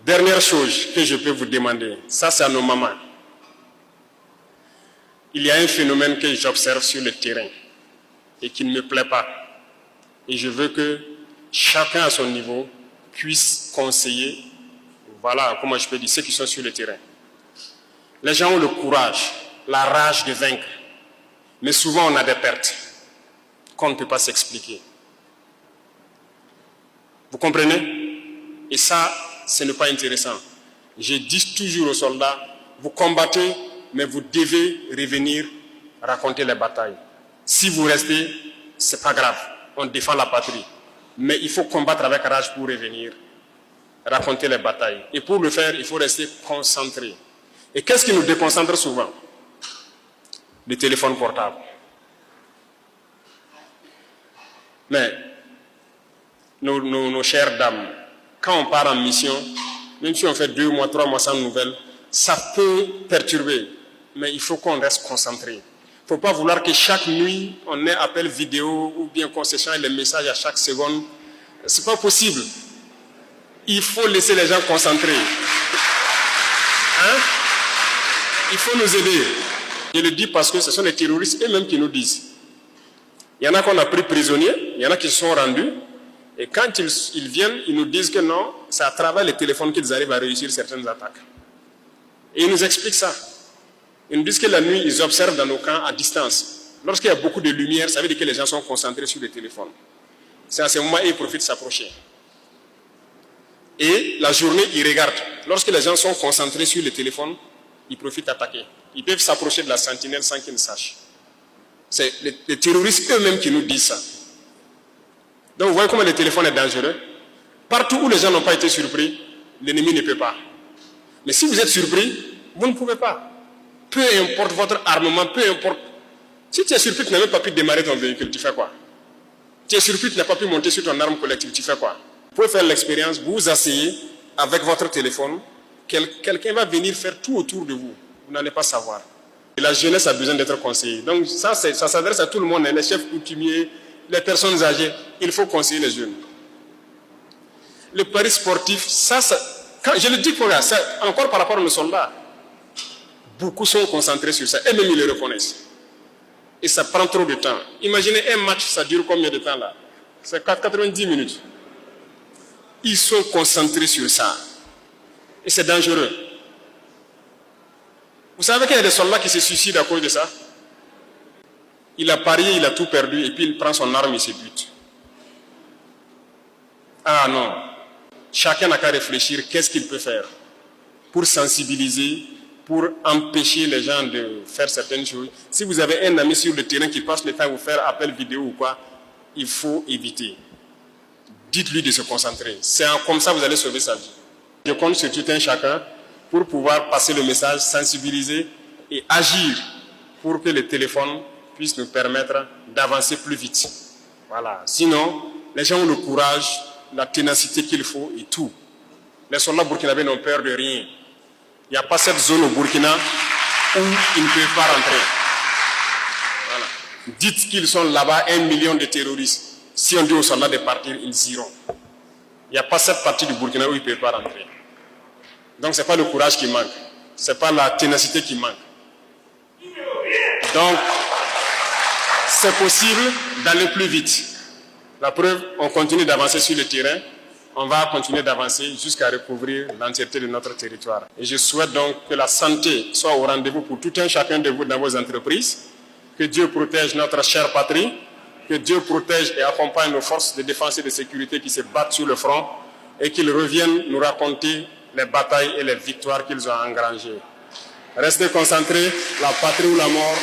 Dernière chose que je peux vous demander, ça c'est à nos mamans. Il y a un phénomène que j'observe sur le terrain et qui ne me plaît pas. Et je veux que chacun à son niveau puisse conseiller, voilà comment je peux dire, ceux qui sont sur le terrain. Les gens ont le courage, la rage de vaincre. Mais souvent on a des pertes qu'on ne peut pas s'expliquer. Vous comprenez? Et ça, ce n'est pas intéressant. Je dis toujours aux soldats, vous combattez, mais vous devez revenir raconter les batailles. Si vous restez, ce n'est pas grave, on défend la patrie. Mais il faut combattre avec rage pour revenir raconter les batailles. Et pour le faire, il faut rester concentré. Et qu'est-ce qui nous déconcentre souvent? Le téléphone portable. Mais nos chères dames, quand on part en mission, même si on fait 2 mois, 3 mois sans nouvelles, ça peut perturber. Mais il faut qu'on reste concentré. Il ne faut pas vouloir que chaque nuit, on ait appel vidéo ou bien qu'on s'échange les messages à chaque seconde. Ce n'est pas possible. Il faut laisser les gens concentrés. Hein? Il faut nous aider. Je le dis parce que ce sont les terroristes eux-mêmes qui nous disent. Il y en a qu'on a pris prisonniers, il y en a qui se sont rendus. Et quand ils viennent, ils nous disent que non, c'est à travers les téléphones qu'ils arrivent à réussir certaines attaques. Et ils nous expliquent ça. Ils nous disent que la nuit, ils observent dans nos camps à distance. Lorsqu'il y a beaucoup de lumière, ça veut dire que les gens sont concentrés sur les téléphones. C'est à ce moment où ils profitent de s'approcher. Et la journée, ils regardent. Lorsque les gens sont concentrés sur les téléphones, ils profitent d'attaquer. Ils peuvent s'approcher de la sentinelle sans qu'ils ne sachent. C'est les terroristes eux-mêmes qui nous disent ça. Donc vous voyez comment le téléphone est dangereux. Partout où les gens n'ont pas été surpris, l'ennemi ne peut pas. Mais si vous êtes surpris, vous ne pouvez pas. Peu importe votre armement, peu importe. Si tu es surpris, tu n'as même pas pu démarrer ton véhicule, tu fais quoi? Tu es surpris, tu n'as pas pu monter sur ton arme collective, tu fais quoi? Vous pouvez faire l'expérience, vous vous asseyez avec votre téléphone, quelqu'un va venir faire tout autour de vous. Vous n'allez pas savoir. Et la jeunesse a besoin d'être conseillée. Donc ça s'adresse à tout le monde, les chefs coutumiers, les personnes âgées. Il faut conseiller les jeunes. Le pari sportif, quand je le dis pour ça, encore par rapport à nos soldats, beaucoup sont concentrés sur ça, et même ils le reconnaissent. Et ça prend trop de temps. Imaginez un match, ça dure combien de temps là? C'est 90 minutes. Ils sont concentrés sur ça. Et c'est dangereux. Vous savez qu'il y a des soldats qui se suicident à cause de ça? Il a parié, il a tout perdu, et puis il prend son arme et se bute. Ah non. Chacun n'a qu'à réfléchir qu'est-ce qu'il peut faire pour sensibiliser, pour empêcher les gens de faire certaines choses. Si vous avez un ami sur le terrain qui passe le temps à vous faire appel vidéo ou quoi, il faut éviter. Dites-lui de se concentrer. C'est comme ça que vous allez sauver sa vie. Je compte sur tout un chacun pour pouvoir passer le message, sensibiliser et agir pour que le téléphone puisse nous permettre d'avancer plus vite. Voilà. Sinon, les gens ont le courage, la ténacité qu'il faut et tout. Les soldats burkinabés n'ont peur de rien. Il n'y a pas cette zone au Burkina où ils ne peuvent pas rentrer. Voilà. Dites qu'ils sont là-bas 1 million de terroristes. Si on dit aux soldats de partir, ils iront. Il n'y a pas cette partie du Burkina où ils ne peuvent pas rentrer. Donc ce n'est pas le courage qui manque. Ce n'est pas la ténacité qui manque. Donc, c'est possible d'aller plus vite. La preuve, on continue d'avancer sur le terrain. On va continuer d'avancer jusqu'à recouvrir l'entièreté de notre territoire. Et je souhaite donc que la santé soit au rendez-vous pour tout un chacun de vous dans vos entreprises. Que Dieu protège notre chère patrie. Que Dieu protège et accompagne nos forces de défense et de sécurité qui se battent sur le front. Et qu'ils reviennent nous raconter les batailles et les victoires qu'ils ont engrangées. Restez concentrés, la patrie ou la mort.